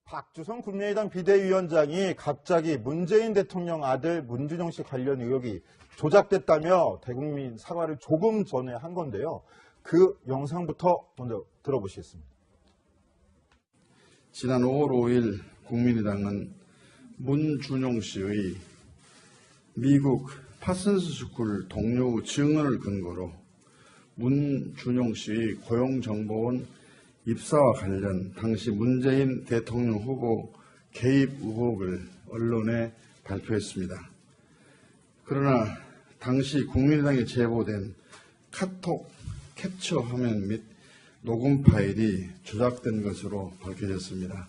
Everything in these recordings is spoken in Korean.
박주선 국민의당 비대위원장이 갑자기 문재인 대통령 아들 문준용 씨 관련 의혹이 조작됐다며 대국민 사과를 조금 전에 한 건데요. 그 영상부터 먼저 들어보시겠습니다. 지난 5월 5일 국민의당은 문준용 씨의 미국 파슨스 스쿨 동료 증언을 근거로 문준용 씨의 고용정보원 입사와 관련 당시 문재인 대통령 후보 개입 의혹을 언론에 발표했습니다. 그러나 당시 국민의당에 제보된 카톡 캡처 화면 및 녹음 파일이 조작된 것으로 밝혀졌습니다.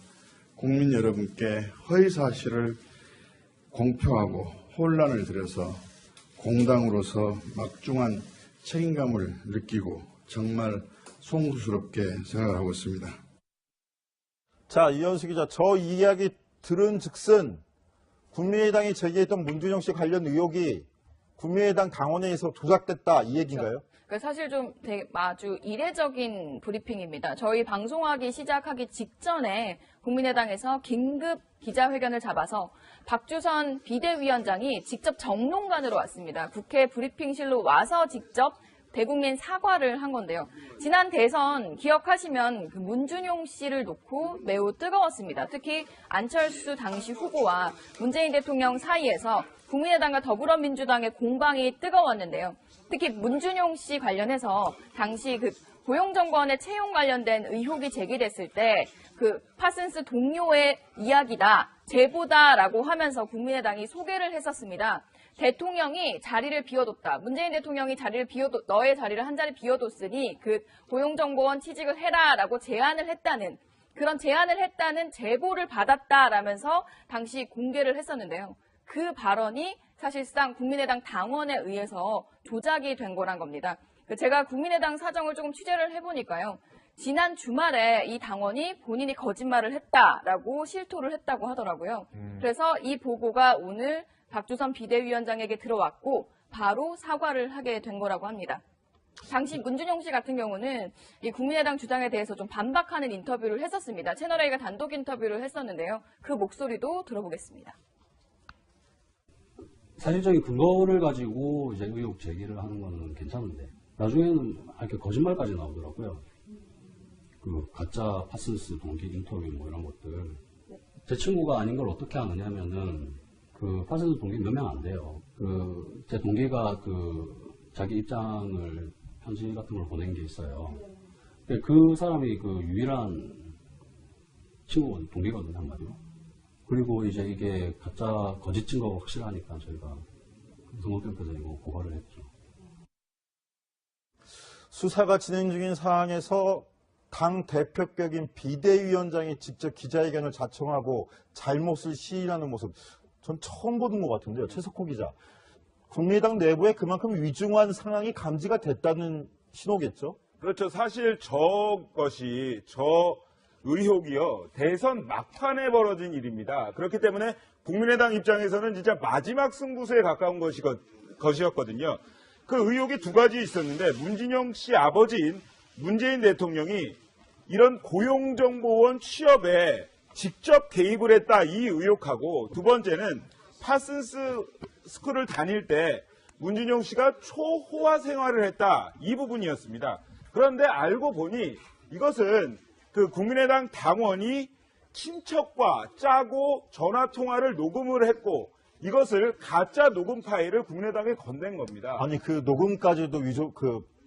국민 여러분께 허위 사실을 공표하고 혼란을 드려서 공당으로서 막중한 책임감을 느끼고 정말 송구스럽게 생각을 하고 있습니다. 자, 이현수 기자, 저 이야기 들은 즉슨 국민의당이 제기했던 문준용 씨 관련 의혹이 국민의당 당원회의에서 조작됐다 이 얘기인가요? 사실 좀 아주 이례적인 브리핑입니다. 저희 방송하기 시작하기 직전에 국민의당에서 긴급 기자회견을 잡아서 박주선 비대위원장이 직접 정론관으로 왔습니다. 국회 브리핑실로 와서 직접 대국민 사과를 한 건데요. 지난 대선 기억하시면 그 문준용 씨를 놓고 매우 뜨거웠습니다. 특히 안철수 당시 후보와 문재인 대통령 사이에서 국민의당과 더불어민주당의 공방이 뜨거웠는데요. 특히 문준용 씨 관련해서 당시 그 고용정보원의 채용 관련된 의혹이 제기됐을 때 그 파슨스 동료의 이야기다, 제보다라고 하면서 국민의당이 소개를 했었습니다. 대통령이 자리를 비워뒀다. 문재인 대통령이 너의 자리를 한 자리 비워뒀으니 그 고용정보원 취직을 해라라고 제안을 했다는 그런 제안을 했다는 제보를 받았다라면서 당시 공개를 했었는데요. 그 발언이 사실상 국민의당 당원에 의해서 조작이 된 거란 겁니다. 제가 국민의당 사정을 조금 취재를 해보니까요. 지난 주말에 이 당원이 본인이 거짓말을 했다라고 실토를 했다고 하더라고요. 그래서 이 보고가 오늘 박주선 비대위원장에게 들어왔고 바로 사과를 하게 된 거라고 합니다. 당시 문준용 씨 같은 경우는 이 국민의당 주장에 대해서 좀 반박하는 인터뷰를 했었습니다. 채널A가 단독 인터뷰를 했었는데요. 그 목소리도 들어보겠습니다. 사실적인 근거를 가지고 이제 의혹 제기를 하는 거는 괜찮은데 나중에는 이렇게 거짓말까지 나오더라고요. 그 가짜 파슨스 동기 인터뷰 뭐 이런 것들. 제 친구가 아닌 걸 어떻게 아느냐면은 그 파슨스 동기 몇 명 안 돼요. 그 제 동기가 그 자기 입장을 편지 같은 걸 보낸 게 있어요. 근데 그 사람이 그 유일한 친구 동기거든요, 한마디로. 그리고 이제 이게 가짜 거짓 증거가 확실하니까 저희가 성모캠프에서 이거 고발을 했죠. 수사가 진행 중인 상황에서 당 대표격인 비대위원장이 직접 기자회견을 자청하고 잘못을 시인하는 모습, 전 처음 보는 것 같은데요. 최석호 기자. 국민의당 내부에 그만큼 위중한 상황이 감지가 됐다는 신호겠죠? 그렇죠. 사실 저것이 의혹이요. 대선 막판에 벌어진 일입니다. 그렇기 때문에 국민의당 입장에서는 진짜 마지막 승부수에 가까운 것이었거든요. 그 의혹이 두 가지 있었는데 문준용 씨 아버지인 문재인 대통령이 이런 고용정보원 취업에 직접 개입을 했다 이 의혹하고 두 번째는 파슨스 스쿨을 다닐 때 문준용 씨가 초호화 생활을 했다 이 부분이었습니다. 그런데 알고 보니 이것은 그 국민의당 당원이 친척과 짜고 전화통화를 녹음을 했고 이것을 가짜 녹음 파일을 국민의당에 건넨 겁니다. 아니 그 녹음까지도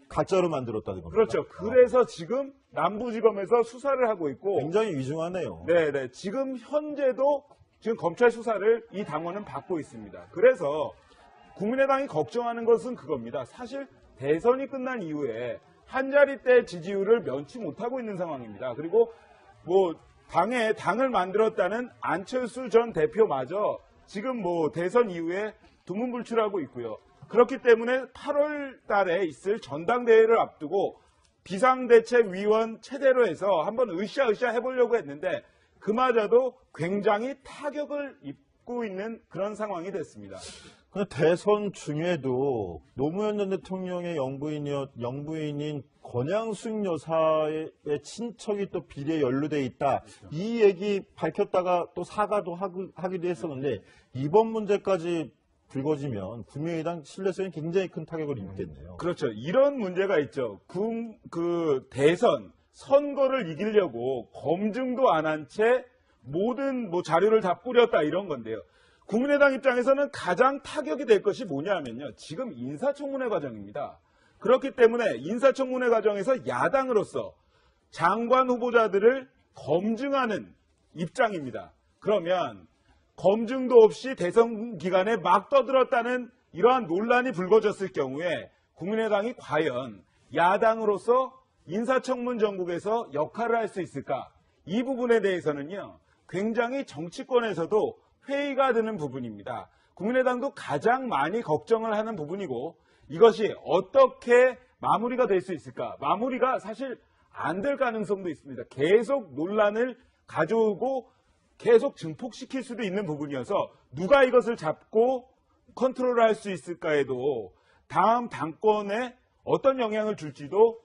가짜로 만들었다는 겁니다. 그렇죠. 그래서 지금 남부지검에서 수사를 하고 있고 굉장히 위중하네요. 네네. 지금 현재도 지금 검찰 수사를 이 당원은 받고 있습니다. 그래서 국민의당이 걱정하는 것은 그겁니다. 사실 대선이 끝난 이후에 한 자릿대 지지율을 면치 못하고 있는 상황입니다. 그리고 당을 만들었다는 안철수 전 대표마저 지금 대선 이후에 두문불출하고 있고요. 그렇기 때문에 8월 달에 있을 전당대회를 앞두고 비상대책위원 체대로 해서 한번 으쌰으쌰 해보려고 했는데 그마저도 굉장히 타격을 입고 있는 그런 상황이 됐습니다. 근데 대선 중에도 노무현 전 대통령의 영부인인 권양숙 여사의 친척이 또 비리에 연루돼 있다. 이 얘기 밝혔다가 또 사과도 하기도 했었는데 이번 문제까지 불거지면 국민의당 신뢰성에 굉장히 큰 타격을 입겠네요. 그렇죠. 이런 문제가 있죠. 그 대선 선거를 이기려고 검증도 안 한 채 모든 자료를 다 뿌렸다 이런 건데요. 국민의당 입장에서는 가장 타격이 될 것이 뭐냐면요. 지금 인사청문회 과정입니다. 그렇기 때문에 인사청문회 과정에서 야당으로서 장관 후보자들을 검증하는 입장입니다. 그러면 검증도 없이 대선 기간에 막 떠들었다는 이러한 논란이 불거졌을 경우에 국민의당이 과연 야당으로서 인사청문 정국에서 역할을 할 수 있을까? 이 부분에 대해서는요, 굉장히 정치권에서도 회의가 드는 부분입니다. 국민의당도 가장 많이 걱정을 하는 부분이고 이것이 어떻게 마무리가 될 수 있을까? 마무리가 사실 안 될 가능성도 있습니다. 계속 논란을 가져오고 계속 증폭시킬 수도 있는 부분이어서 누가 이것을 잡고 컨트롤할 수 있을까에도 다음 당권에 어떤 영향을 줄지도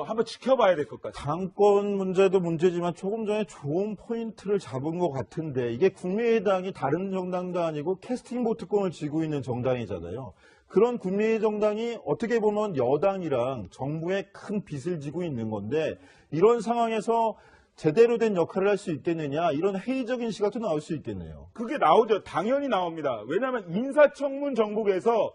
한번 지켜봐야 될 것 같아요. 당권 문제도 문제지만 조금 전에 좋은 포인트를 잡은 것 같은데 이게 국민의당이 다른 정당도 아니고 캐스팅 보트권을 쥐고 있는 정당이잖아요. 그런 국민의 정당이 어떻게 보면 여당이랑 정부에 큰 빚을 지고 있는 건데 이런 상황에서 제대로 된 역할을 할 수 있겠느냐 이런 회의적인 시각도 나올 수 있겠네요. 그게 나오죠. 당연히 나옵니다. 왜냐하면 인사청문 정국에서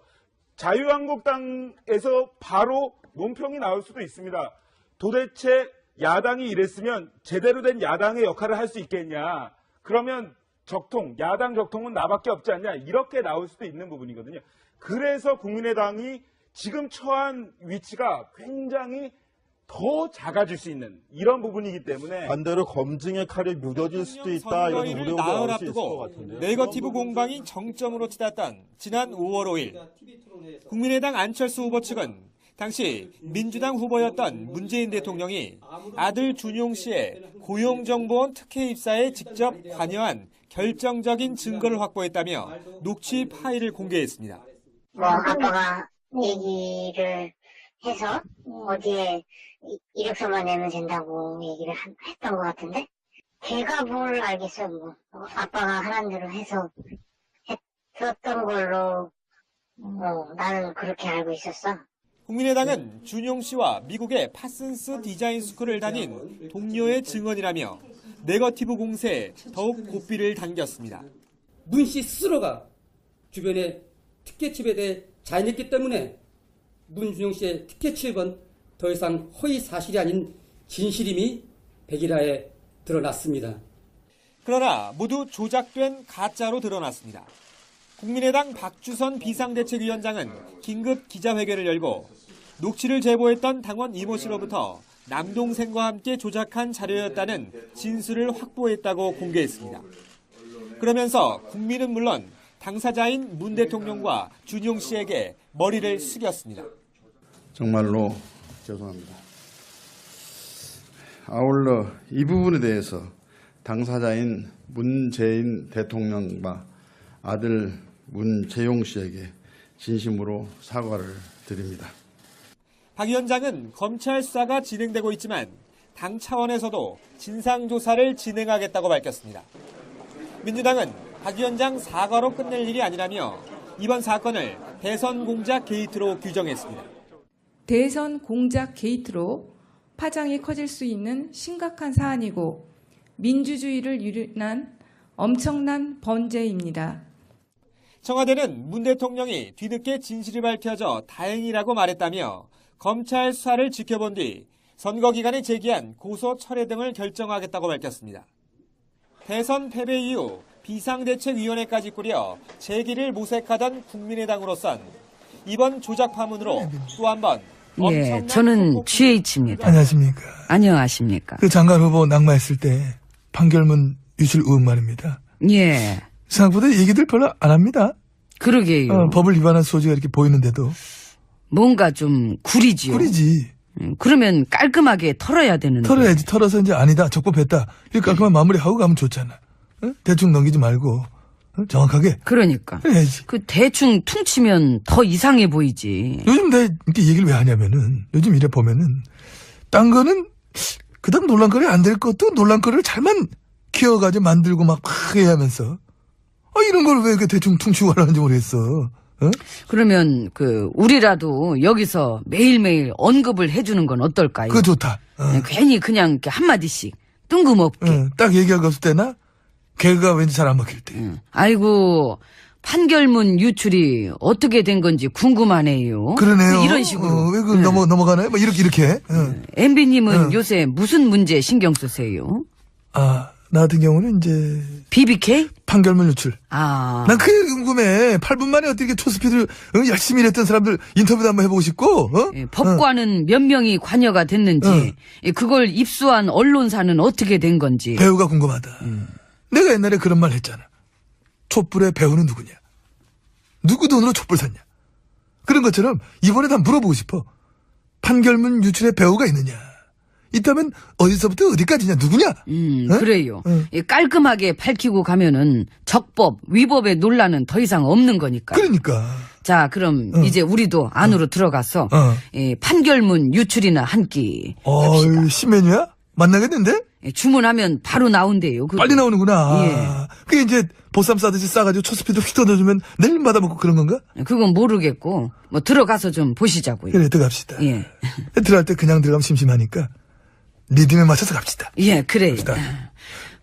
자유한국당에서 바로 논평이 나올 수도 있습니다. 도대체 야당이 이랬으면 제대로 된 야당의 역할을 할 수 있겠냐. 그러면 야당 적통은 나밖에 없지 않냐. 이렇게 나올 수도 있는 부분이거든요. 그래서 국민의당이 지금 처한 위치가 굉장히 더 작아질 수 있는 이런 부분이기 때문에 반대로 검증의 칼이 무뎌질 수도 있다 이런 선거일을 우려가 나흘 나올 수 있을 것 앞두고 같은데요. 네거티브 공방이 정점으로 치닫던 지난 5월 5일 국민의당 안철수 후보 측은 당시 민주당 후보였던 문재인 대통령이 아들 준용 씨의 고용정보원 특혜 입사에 직접 관여한 결정적인 증거를 확보했다며 녹취 파일을 공개했습니다. 아빠가 얘기를 해서 어디에 이력서만 내면 된다고 얘기를 했던 것 같은데 걔가 뭘 알겠어요. 아빠가 하라는 대로 해서 했었던 걸로 나는 그렇게 알고 있었어. 국민의당은 준용 씨와 미국의 파슨스 디자인 스쿨을 다닌 동료의 증언이라며 네거티브 공세에 더욱 고삐를 당겼습니다. 문 씨 스스로가 주변에 특혜 칩에 대해 자인했기 때문에 문준용 씨의 특혜 칩은 더 이상 허위 사실이 아닌 진실임이 백일화에 드러났습니다. 그러나 모두 조작된 가짜로 드러났습니다. 국민의당 박주선 비상대책위원장은 긴급 기자회견을 열고 녹취를 제보했던 당원 이모 씨로부터 남동생과 함께 조작한 자료였다는 진술을 확보했다고 공개했습니다. 그러면서 국민은 물론 당사자인 문 대통령과 준용 씨에게 머리를 숙였습니다. 정말로 죄송합니다. 아울러 이 부분에 대해서 당사자인 문재인 대통령과 아들 문재용 씨에게 진심으로 사과를 드립니다. 박 위원장은 검찰 수사가 진행되고 있지만 당 차원에서도 진상조사를 진행하겠다고 밝혔습니다. 민주당은 박 위원장 사과로 끝낼 일이 아니라며 이번 사건을 대선 공작 게이트로 규정했습니다. 대선 공작 게이트로 파장이 커질 수 있는 심각한 사안이고 민주주의를 유린한 엄청난 범죄입니다. 청와대는 문 대통령이 뒤늦게 진실이 밝혀져 다행이라고 말했다며 검찰 수사를 지켜본 뒤 선거 기간에 제기한 고소 철회 등을 결정하겠다고 밝혔습니다. 대선 패배 이후 비상대책위원회까지 꾸려 재기를 모색하던 국민의당으로선 이번 조작 파문으로 또 한 번 예, 저는 GH입니다. 안녕하십니까. 안녕하십니까. 그 장관 후보 낙마했을 때 판결문 유출 의혹 말입니다. 예, 생각보다 얘기들 별로 안 합니다. 그러게요. 법을 위반한 소지가 이렇게 보이는데도. 뭔가 좀 구리지요. 구리지. 그러면 깔끔하게 털어야 되는데. 털어야지. 털어서 이제 아니다. 적법했다. 이렇게 깔끔한 마무리하고 가면 좋잖아. 대충 넘기지 말고 정확하게. 그러니까. 해야지. 그 대충 퉁치면 더 이상해 보이지. 요즘 내가 이렇게 얘기를 왜 하냐면은, 요즘 이래 보면은, 딴 거는 그다음 논란거리 안 될 것도 논란거리를 잘만 키워가지고 만들고 막 해야 하면서, 이런 걸 왜 이렇게 대충 퉁치고 하려는지 모르겠어. 그러면 우리라도 여기서 매일매일 언급을 해주는 건 어떨까요? 그거 좋다. 괜히 그냥 이렇게 한마디씩 뜬금없게. 딱 얘기할 거 없을 때나 개가 왠지 잘 안 먹힐 때. 아이고, 판결문 유출이 어떻게 된 건지 궁금하네요. 그러네요. 이런 식으로. 왜 넘어가나요? 뭐 이렇게. MB님은 요새 무슨 문제 신경 쓰세요? 나 같은 경우는 이제 BBK? 판결문 유출. 난 그게 궁금해. 8분 만에 어떻게 초스피드를 열심히 일했던 사람들 인터뷰도 한번 해보고 싶고. 법관은 몇 명이 관여가 됐는지, 그걸 입수한 언론사는 어떻게 된 건지. 배우가 궁금하다. 내가 옛날에 그런 말 했잖아. 촛불의 배우는 누구냐? 누구 돈으로 촛불 샀냐? 그런 것처럼 이번에도 한번 물어보고 싶어. 판결문 유출의 배우가 있느냐? 있다면 어디서부터 어디까지냐? 누구냐? 그래요. 깔끔하게 밝히고 가면은 적법, 위법의 논란은 더 이상 없는 거니까. 그러니까. 자, 그럼 이제 우리도 안으로 들어가서 판결문 유출이나 한 끼 합시다. 신메뉴야? 만나겠는데? 주문하면 바로 나온대요. 그거. 빨리 나오는구나. 예. 그게 이제 보쌈 싸듯이 싸가지고 초스피드 휙 던져주면 내일 받아먹고 그런 건가? 그건 모르겠고 뭐 들어가서 좀 보시자고요. 그래, 들어갑시다. 예. 들어갈 때 그냥 들어가면 심심하니까 리듬에 맞춰서 갑시다. 예, 그래요.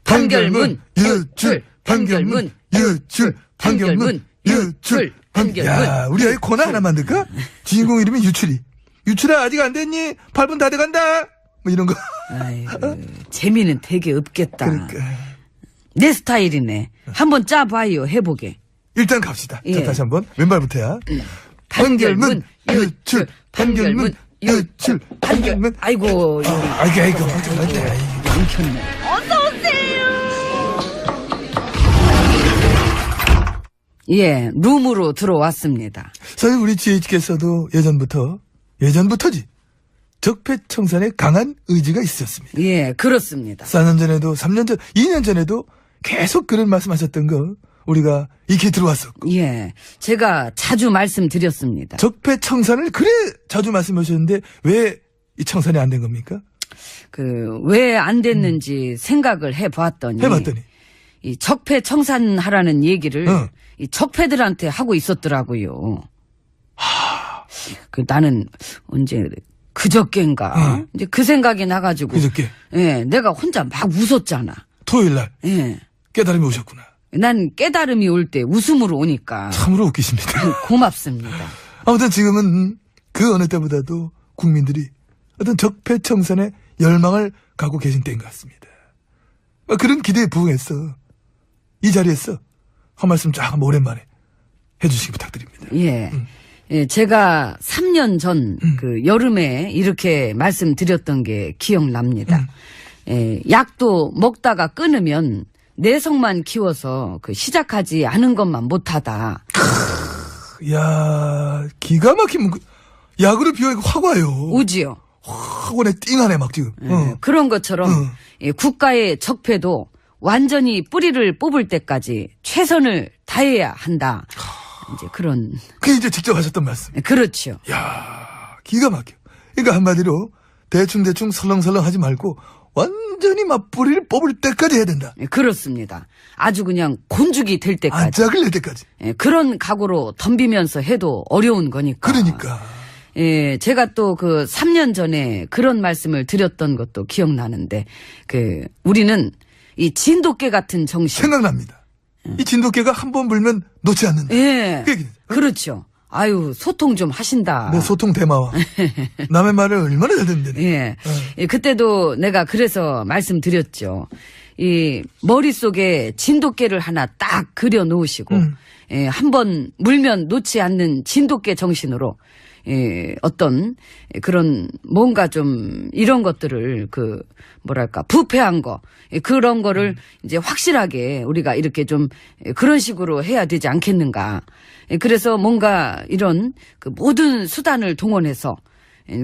판결문 유출, 판결문 유출, 판결문 유출, 야, 우리 아이 코너 하나 만들까? 주인공 이름이 유출이. 유출아, 아직 안 됐니? 8분 다 돼간다. 뭐 이런 거. 아이고, 재미는 되게 없겠다. 그러니까. 내 스타일이네. 한번 짜봐요, 해보게. 일단 갑시다. 예. 자, 다시 한번 왼발부터야. 판결문 유출, 판결문 유출, 판결문. 아이고, 아이고, 엉켰네. 예, 룸으로 들어왔습니다. 사실 우리 GH께서도 예전부터지. 적폐청산에 강한 의지가 있었습니다. 예, 그렇습니다. 4년 전에도, 3년 전, 2년 전에도 계속 그런 말씀하셨던 거 우리가 익히 들어왔었고. 예, 제가 자주 말씀드렸습니다. 적폐청산을 그래 자주 말씀하셨는데 왜 이 청산이 안 된 겁니까? 왜 안 됐는지 생각을 해봤더니 이 적폐청산하라는 얘기를 이 적폐들한테 하고 있었더라고요. 나는 언제 그저께인가 이제 그 생각이 나가지고 그저께. 예, 내가 혼자 막 웃었잖아. 토요일 날. 예. 깨달음이 오셨구나. 난 깨달음이 올 때 웃음으로 오니까 참으로 웃기십니다. 고맙습니다. 아무튼 지금은 그 어느 때보다도 국민들이 어떤 적폐청산에 열망을 갖고 계신 때인 것 같습니다. 그런 기대에 부응해서 이 자리에서 한 말씀 쫙 한번 오랜만에 해주시기 부탁드립니다. 예. 예, 제가 3년 전 여름에 이렇게 말씀드렸던 게 기억납니다. 예, 약도 먹다가 끊으면 내성만 키워서 시작하지 않은 것만 못하다. 야, 기가 막힌 약으로 비유하니까 확 와요. 오지요. 확 오네, 띵하네 막 지금. 예, 그런 것처럼 예, 국가의 적폐도 완전히 뿌리를 뽑을 때까지 최선을 다해야 한다. 이제 그런. 그게 이제 직접 하셨던 말씀. 그렇죠. 야, 기가 막혀. 그러니까 한마디로 대충 설렁설렁 하지 말고 완전히 막 뿌리를 뽑을 때까지 해야 된다. 그렇습니다. 아주 그냥 곤죽이 될 때까지. 안짝을 낼 때까지. 그런 각오로 덤비면서 해도 어려운 거니까. 그러니까. 예, 제가 또 3년 전에 그런 말씀을 드렸던 것도 기억나는데, 우리는 이 진돗개 같은 정신. 생각납니다. 이 진돗개가 한 번 물면 놓지 않는다. 예. 그렇죠. 아유, 소통 좀 하신다. 내 소통 대마와. 남의 말을 얼마나 잘 듣는데. 예. 예. 그때도 내가 그래서 말씀드렸죠. 이 머릿속에 진돗개를 하나 딱 그려 놓으시고, 예, 한 번 물면 놓지 않는 진돗개 정신으로, 예, 어떤 그런 뭔가 좀 이런 것들을 부패한 거, 예, 그런 거를 이제 확실하게 우리가 이렇게 좀 그런 식으로 해야 되지 않겠는가. 예, 그래서 뭔가 이런 모든 수단을 동원해서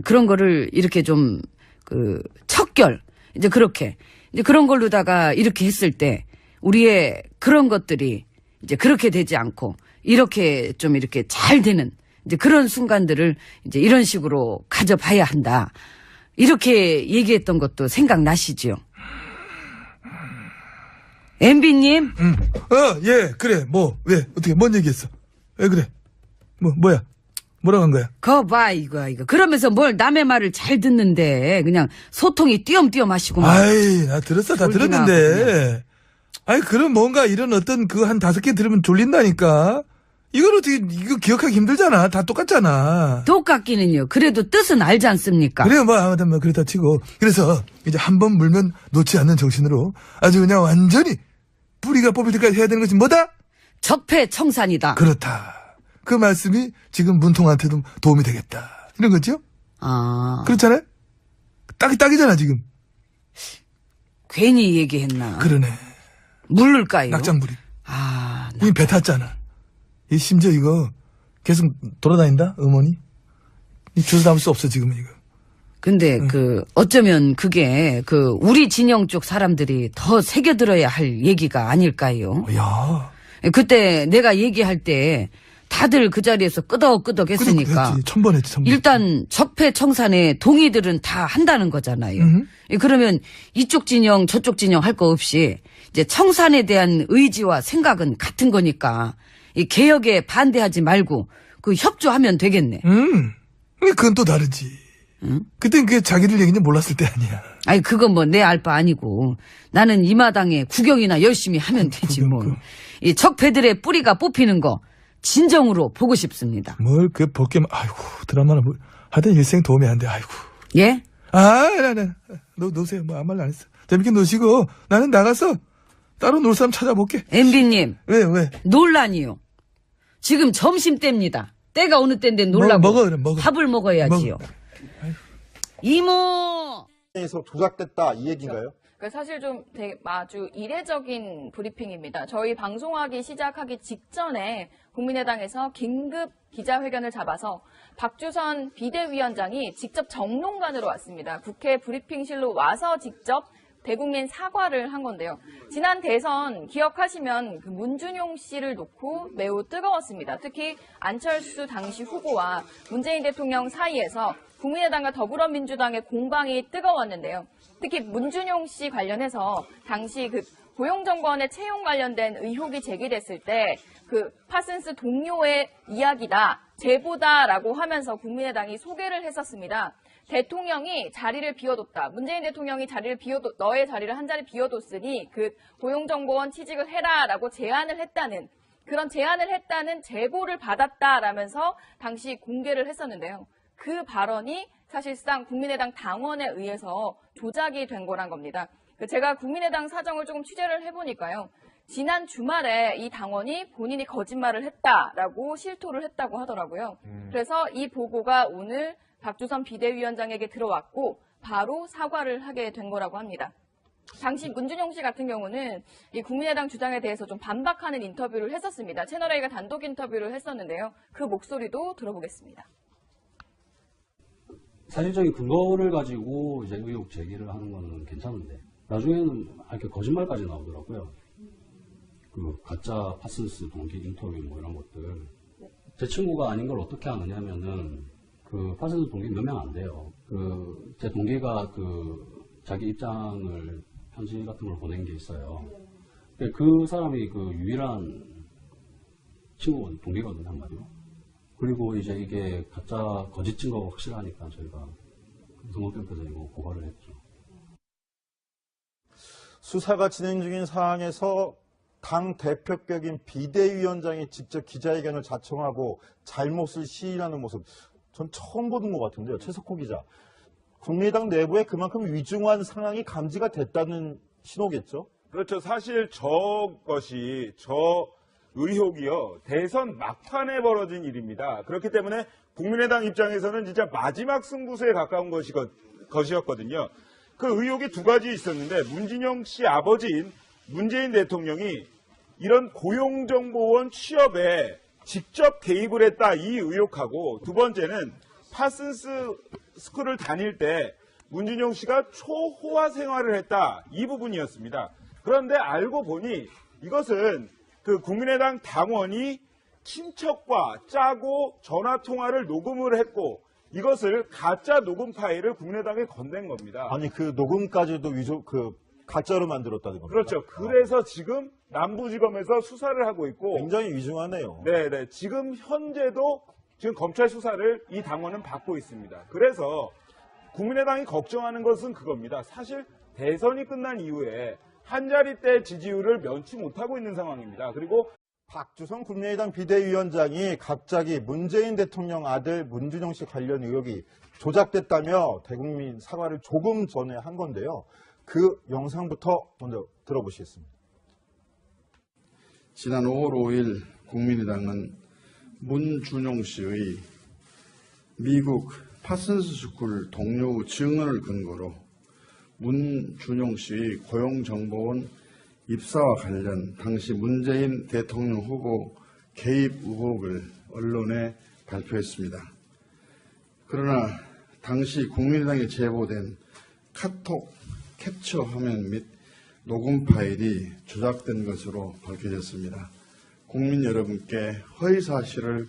그런 거를 이렇게 좀 척결, 이제 그렇게, 이제 그런 걸로다가 이렇게 했을 때 우리의 그런 것들이 이제 그렇게 되지 않고 이렇게 좀 이렇게 잘 되는 이제 그런 순간들을 이제 이런 식으로 가져봐야 한다. 이렇게 얘기했던 것도 생각나시죠? MB님? 예, 그래, 왜, 어떻게, 뭔 얘기했어? 왜 그래? 뭐야? 뭐라고 한 거야? 거 봐, 이거. 그러면서 뭘 남의 말을 잘 듣는데, 그냥 소통이 띄엄띄엄 하시고. 아이, 나 들었어, 다 졸기나 들었는데. 아이, 그럼 뭔가 이런 어떤 그 한 5개 들으면 졸린다니까? 이걸 어떻게, 이거 기억하기 힘들잖아. 다 똑같잖아. 똑같기는요. 그래도 뜻은 알지 않습니까? 그래요, 아무튼 그렇다 치고. 그래서, 이제 한 번 물면 놓지 않는 정신으로 아주 그냥 완전히 뿌리가 뽑힐 때까지 해야 되는 것이 뭐다? 적폐청산이다. 그렇다. 그 말씀이 지금 문통한테도 도움이 되겠다. 이런 거죠? 그렇잖아요? 딱이잖아, 지금. 괜히 얘기했나. 그러네. 물을까요? 낙장불이. 이미 배 탔잖아. 이 심지어 이거 계속 돌아다닌다? 음원이? 이 주워 담을 수 없어, 지금은 이거. 근데 어쩌면 그게 우리 진영 쪽 사람들이 더 새겨들어야 할 얘기가 아닐까요? 야. 그때 내가 얘기할 때 다들 그 자리에서 끄덕끄덕 했으니까. 했지. 천번 했지. 일단 적폐청산에 동의들은 다 한다는 거잖아요. 그러면 이쪽 진영 저쪽 진영 할 거 없이 이제 청산에 대한 의지와 생각은 같은 거니까 이 개혁에 반대하지 말고 협조하면 되겠네. 그건 또 다르지. 그땐 그게 자기들 얘기인지 몰랐을 때 아니야. 아니 그건 뭐 내 알 바 아니고 나는 이 마당에 구경이나 열심히 하면 되지 뭐. 이 적폐들의 뿌리가 뽑히는 거 진정으로 보고 싶습니다. 뭘 볼게 아이고 드라마나 하여튼 일생 도움이 안 돼. 아이고. 예? 노세요. 아무 말 안 했어. 재밌게 노시고 나는 나가서 따로 놀 사람 찾아볼게. MB님. 왜? 논란이요. 지금 점심때입니다. 때가 어느 때인데 놀라고. 먹어. 밥을 먹어야지요. 이모! 에서 조작됐다 이 얘기인가요? 사실 좀 되게 아주 이례적인 브리핑입니다. 저희 방송하기 시작하기 직전에 국민의당에서 긴급 기자회견을 잡아서 박주선 비대위원장이 직접 정론관으로 왔습니다. 국회 브리핑실로 와서 직접 대국민 사과를 한 건데요. 지난 대선 기억하시면 문준용 씨를 놓고 매우 뜨거웠습니다. 특히 안철수 당시 후보와 문재인 대통령 사이에서 국민의당과 더불어민주당의 공방이 뜨거웠는데요. 특히 문준용 씨 관련해서 당시 고용정보원의 채용 관련된 의혹이 제기됐을 때 파슨스 동료의 이야기다, 제보다라고 하면서 국민의당이 소개를 했었습니다. 대통령이 자리를 비워뒀다. 문재인 대통령이 너의 자리를 한 자리 비워뒀으니 고용정보원 취직을 해라라고 제안을 했다는 제보를 받았다라면서 당시 공개를 했었는데요. 그 발언이 사실상 국민의당 당원에 의해서 조작이 된 거란 겁니다. 제가 국민의당 사정을 조금 취재를 해보니까요. 지난 주말에 이 당원이 본인이 거짓말을 했다라고 실토를 했다고 하더라고요. 그래서 이 보고가 오늘 박주선 비대위원장에게 들어왔고 바로 사과를 하게 된 거라고 합니다. 당시 문준용 씨 같은 경우는 이 국민의당 주장에 대해서 좀 반박하는 인터뷰를 했었습니다. 채널A가 단독 인터뷰를 했었는데요. 그 목소리도 들어보겠습니다. 사실적인 근거를 가지고 이제 의혹 제기를 하는 거는 괜찮은데 나중에는 이렇게 거짓말까지 나오더라고요. 가짜 파슨스 동기 인터뷰 이런 것들. 제 친구가 아닌 걸 어떻게 아느냐면은 파슨스 동기 몇 명 안 돼요. 제 동기가 자기 입장을 편지 같은 걸 보낸 게 있어요. 그 사람이 유일한 동기거든요, 한마디로. 그리고 이제 이게 가짜 거짓 증거가 확실하니까 저희가 성모캠프에서 이거 고발을 했죠. 수사가 진행 중인 상황에서 당 대표격인 비대위원장이 직접 기자회견을 자청하고 잘못을 시인하는 모습 전 처음 보는 것 같은데요. 최석호 기자. 국민의당 내부에 그만큼 위중한 상황이 감지가 됐다는 신호겠죠? 그렇죠. 사실 저 의혹이요. 대선 막판에 벌어진 일입니다. 그렇기 때문에 국민의당 입장에서는 진짜 마지막 승부수에 가까운 것이었거든요. 그 의혹이 두 가지 있었는데 문진영 씨 아버지인 문재인 대통령이 이런 고용정보원 취업에 직접 개입을 했다 이 의혹하고 두 번째는 파슨스 스쿨을 다닐 때 문진용 씨가 초호화 생활을 했다 이 부분이었습니다. 그런데 알고 보니 이것은 그 국민의당 당원이 친척과 짜고 전화 통화를 녹음을 했고 이것을 가짜 녹음 파일을 국민의당에 건넨 겁니다. 아니 그 녹음까지도 가짜로 만들었다는 겁니다. 그렇죠. 그래서 지금 남부지검에서 수사를 하고 있고 굉장히 위중하네요. 네네. 지금 현재도 지금 검찰 수사를 이 당원은 받고 있습니다. 그래서 국민의당이 걱정하는 것은 그겁니다. 사실 대선이 끝난 이후에 한 자릿대 지지율을 면치 못하고 있는 상황입니다. 그리고 박주선 국민의당 비대위원장이 갑자기 문재인 대통령 아들 문준용 씨 관련 의혹이 조작됐다며 대국민 사과를 조금 전에 한 건데요. 그 영상부터 먼저 들어보시겠습니다. 지난 5월 5일 국민의당은 문준용 씨의 미국 파슨스 스쿨 동료 증언을 근거로 문준용 씨의 고용정보원 입사와 관련 당시 문재인 대통령 후보 개입 의혹을 언론에 발표했습니다. 그러나 당시 국민의당에 제보된 카톡 캡처 화면 및 녹음 파일이 조작된 것으로 밝혀졌습니다. 국민 여러분께 허위 사실을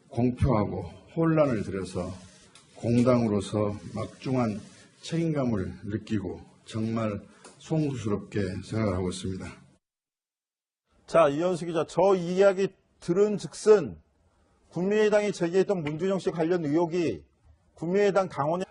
공표하고 혼란을 드려서 공당으로서 막중한 책임감을 느끼고 정말 송구스럽게 생각하고 있습니다. 자, 이현수 기자, 저 이야기 들은 즉슨 국민의당이 제기했던 문준용 씨 관련 의혹이 국민의당 당원이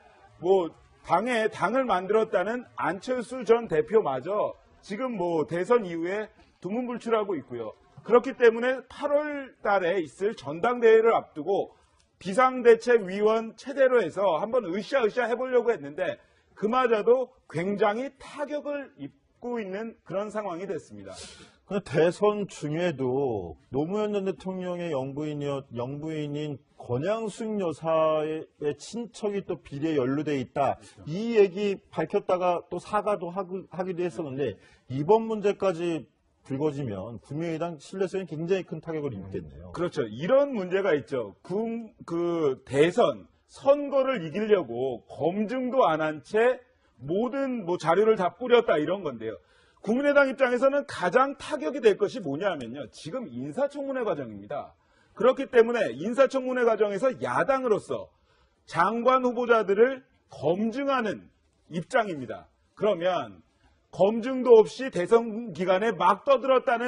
당을 만들었다는 안철수 전 대표마저 지금 대선 이후에 두문불출하고 있고요. 그렇기 때문에 8월 달에 있을 전당대회를 앞두고 비상대책위원 체대로 해서 한번 으쌰으쌰 해보려고 했는데 그마저도 굉장히 타격을 입고 있는 그런 상황이 됐습니다. 근데 대선 중에도 노무현 전 대통령의 영부인인 권양숙 여사의 친척이 또 비리에 연루돼 있다. 이 얘기 밝혔다가 또 사과도 하기도 했었는데 이번 문제까지 불거지면 국민의당 신뢰성에 굉장히 큰 타격을 입겠네요. 그렇죠. 이런 문제가 있죠. 대선 선거를 이기려고 검증도 안 한 채 모든 자료를 다 뿌렸다 이런 건데요. 국민의당 입장에서는 가장 타격이 될 것이 뭐냐면요. 지금 인사청문회 과정입니다. 그렇기 때문에 인사청문회 과정에서 야당으로서 장관 후보자들을 검증하는 입장입니다. 그러면 검증도 없이 대선 기간에 막 떠들었다는